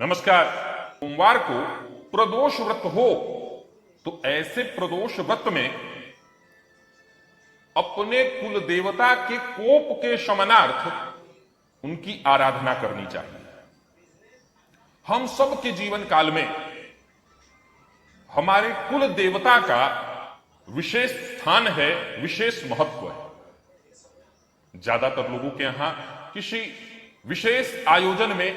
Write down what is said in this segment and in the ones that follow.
नमस्कार। सोमवार को प्रदोष व्रत हो तो ऐसे प्रदोष व्रत में अपने कुल देवता के कोप के शमनार्थ उनकी आराधना करनी चाहिए। हम सब के जीवन काल में हमारे कुल देवता का विशेष स्थान है, विशेष महत्व है। ज्यादातर लोगों के यहां किसी विशेष आयोजन में,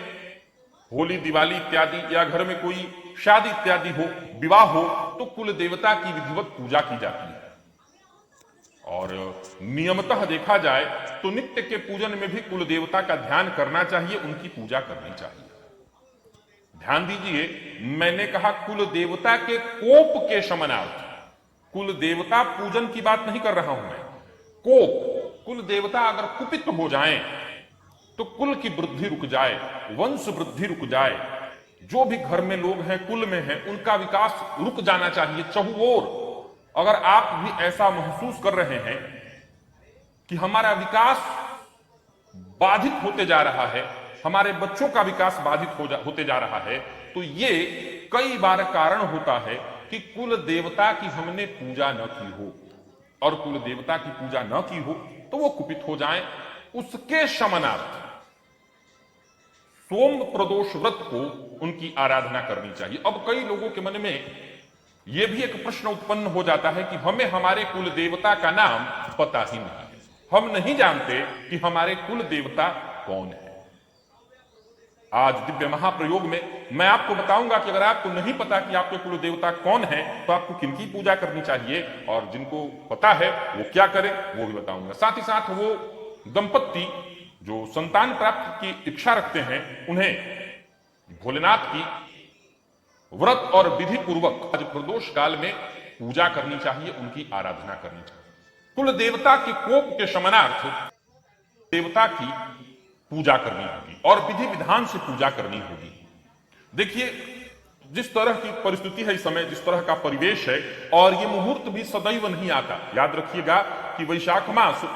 होली, दिवाली इत्यादि, या घर में कोई शादी इत्यादि हो, विवाह हो, तो कुल देवता की विधिवत पूजा की जाती है। और नियमतः देखा जाए तो नित्य के पूजन में भी कुल देवता का ध्यान करना चाहिए, उनकी पूजा करनी चाहिए। ध्यान दीजिए, मैंने कहा कुल देवता के कोप के शमनार्थ। कुल देवता पूजन की बात नहीं कर रहा हूं मैं। कोप, कुल देवता अगर कुपित हो जाएं तो कुल की वृद्धि रुक जाए, वंश वृद्धि रुक जाए। जो भी घर में लोग हैं, कुल में हैं, उनका विकास रुक जाना चाहिए चहुओर। अगर आप भी ऐसा महसूस कर रहे हैं कि हमारा विकास बाधित होते जा रहा है, हमारे बच्चों का विकास बाधित होते जा रहा है, तो ये कई बार कारण होता है कि कुल देवता की हमने पूजा न की हो। और कुल देवता की पूजा न की हो तो वो कुपित हो जाएं। उसके शमनार्थ सोम प्रदोष व्रत को उनकी आराधना करनी चाहिए। अब कई लोगों के मन में यह भी एक प्रश्न उत्पन्न हो जाता है कि हमें हमारे कुल देवता का नाम पता ही नहीं है, हम नहीं जानते कि हमारे कुल देवता कौन है। आज दिव्य महाप्रयोग में मैं आपको बताऊंगा कि अगर आपको नहीं पता कि आपके कुल देवता कौन है तो आपको किनकी पूजा करनी चाहिए, और जिनको पता है वो क्या करें वो भी बताऊंगा। साथ ही साथ वो दंपत्ति जो संतान प्राप्ति की इच्छा रखते हैं, उन्हें भोलेनाथ की व्रत और विधि पूर्वक आज प्रदोष काल में पूजा करनी चाहिए, उनकी आराधना करनी चाहिए। कुल देवता के कोप के शमनार्थ देवता की पूजा करनी होगी और विधि विधान से पूजा करनी होगी। देखिए, जिस तरह की परिस्थिति है इस समय, जिस तरह का परिवेश है, और ये मुहूर्त भी सदैव नहीं आता। याद रखिएगा कि वैशाख मास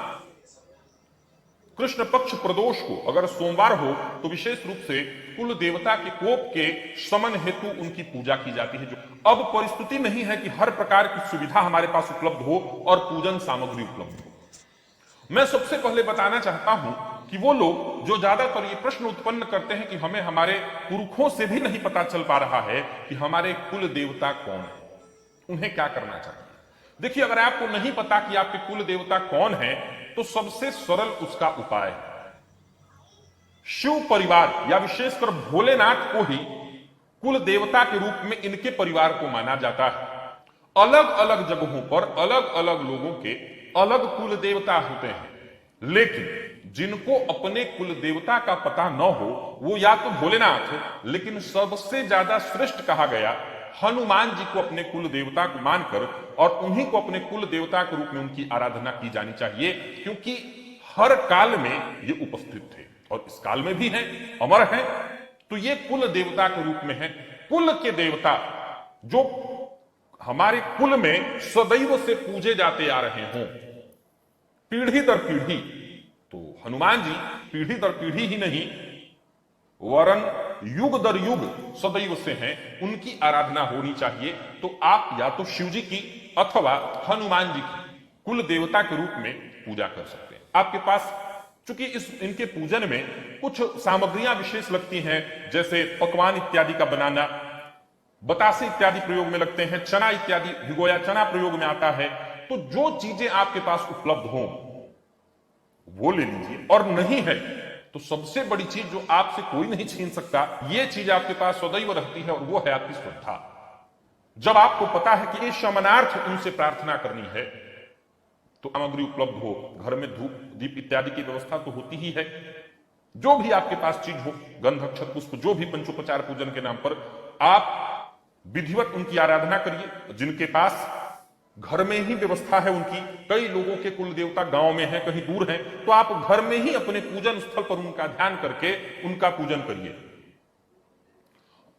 कृष्ण पक्ष प्रदोष को अगर सोमवार हो तो विशेष रूप से कुल देवता के कोप के शमन हेतु उनकी पूजा की जाती है। जो अब परिस्थिति नहीं है कि हर प्रकार की सुविधा हमारे पास उपलब्ध हो और पूजन सामग्री उपलब्ध हो। मैं सबसे पहले बताना चाहता हूं कि वो लोग जो ज्यादातर ये प्रश्न उत्पन्न करते हैं कि हमें हमारे पुरखों से भी नहीं पता चल पा रहा है कि हमारे कुल देवता कौन है, उन्हें क्या करना चाहिए। देखिए, अगर आपको नहीं पता कि आपके कुल देवता कौन है तो सबसे सरल उसका उपाय है, शिव परिवार या विशेषकर भोलेनाथ को ही कुल देवता के रूप में इनके परिवार को माना जाता है। अलग अलग जगहों पर अलग अलग लोगों के अलग कुल देवता होते हैं, लेकिन जिनको अपने कुल देवता का पता न हो वो या तो भोलेनाथ, लेकिन सबसे ज्यादा श्रेष्ठ कहा गया हनुमान जी को अपने कुल देवता को मानकर और उन्हीं को अपने कुल देवता के रूप में उनकी आराधना की जानी चाहिए, क्योंकि हर काल में ये उपस्थित थे और इस काल में भी हैं, अमर हैं। तो ये कुल देवता के रूप में है। कुल के देवता जो हमारे कुल में सदैव से पूजे जाते आ रहे हों, पीढ़ी दर पीढ़ी, तो हनुमान जी पीढ़ी दर पीढ़ी ही नहीं वरन युग दर युग सदैव से हैं, उनकी आराधना होनी चाहिए। तो आप या तो शिव जी की अथवा हनुमान जी की कुल देवता के रूप में पूजा कर सकते हैं। आपके पास चूंकि इनके पूजन में कुछ सामग्रियां विशेष लगती हैं, जैसे पकवान इत्यादि का बनाना, बतासे इत्यादि प्रयोग में लगते हैं, चना इत्यादि भिगोया चना प्रयोग में आता है। तो जो चीजें आपके पास उपलब्ध हो वो ले लीजिए, और नहीं है तो सबसे बड़ी चीज जो आपसे कोई नहीं छीन सकता, ये चीज आपके पास सदैव रहती है, और वो है आपकी श्रद्धा। जब आपको पता है कि ये शमनार्थ उनसे प्रार्थना करनी है तो सामग्री उपलब्ध हो, घर में धूप दीप इत्यादि की व्यवस्था तो होती ही है। जो भी आपके पास चीज हो, गंध अक्षत पुष्प, जो भी पंचोपचार पूजन के नाम पर, आप विधिवत उनकी आराधना करिए। जिनके पास घर में ही व्यवस्था है उनकी, कई लोगों के कुल देवता गांव में हैं, कहीं दूर हैं, तो आप घर में ही अपने पूजन स्थल पर उनका ध्यान करके उनका पूजन करिए।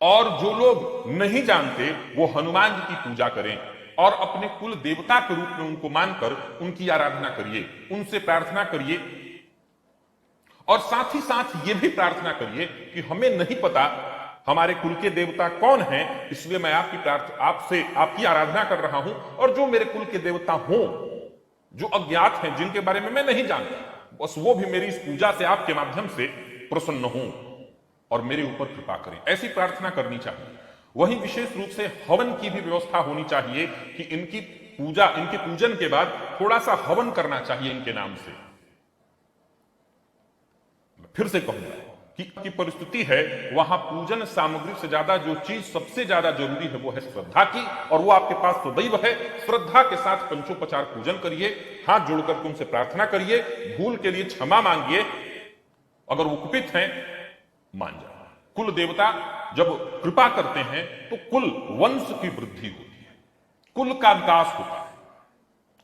और जो लोग नहीं जानते वो हनुमान जी की पूजा करें और अपने कुल देवता के रूप में उनको मानकर उनकी आराधना करिए, उनसे प्रार्थना करिए। और साथ ही साथ ये भी प्रार्थना करिए कि हमें नहीं पता हमारे कुल के देवता कौन हैं, इसलिए मैं आपसे आपकी आराधना कर रहा हूं। और जो मेरे कुल के देवता हों, जो अज्ञात हैं, जिनके बारे में मैं नहीं जानता, बस वो भी मेरी इस पूजा से आपके माध्यम से प्रसन्न हों और मेरे ऊपर कृपा करें, ऐसी प्रार्थना करनी चाहिए। वहीं विशेष रूप से हवन की भी व्यवस्था होनी चाहिए कि इनकी पूजा, इनके पूजन के बाद थोड़ा सा हवन करना चाहिए इनके नाम से। फिर से कहूंगा कि परिस्थिति है, वहां पूजन सामग्री से ज्यादा जो चीज सबसे ज्यादा जरूरी है वो है श्रद्धा की, और वो आपके पास सदैव है। श्रद्धा के साथ पंचोपचार पूजन करिए, हाथ जोड़कर उनसे प्रार्थना करिए, भूल के लिए क्षमा मांगिए, अगर वो कुपित हैं मान जाए। कुल देवता जब कृपा करते हैं तो कुल वंश की वृद्धि होती है, कुल का विकास होता है।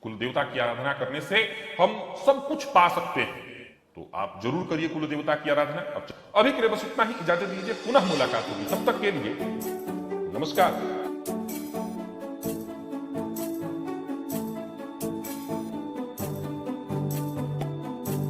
कुल देवता की आराधना करने से हम सब कुछ पा सकते हैं, तो आप जरूर करिए कुल देवता की आराधना। अभी के लिए बस इतना ही, इजाजत दीजिए, पुनः मुलाकात होगी, तब तक के लिए नमस्कार।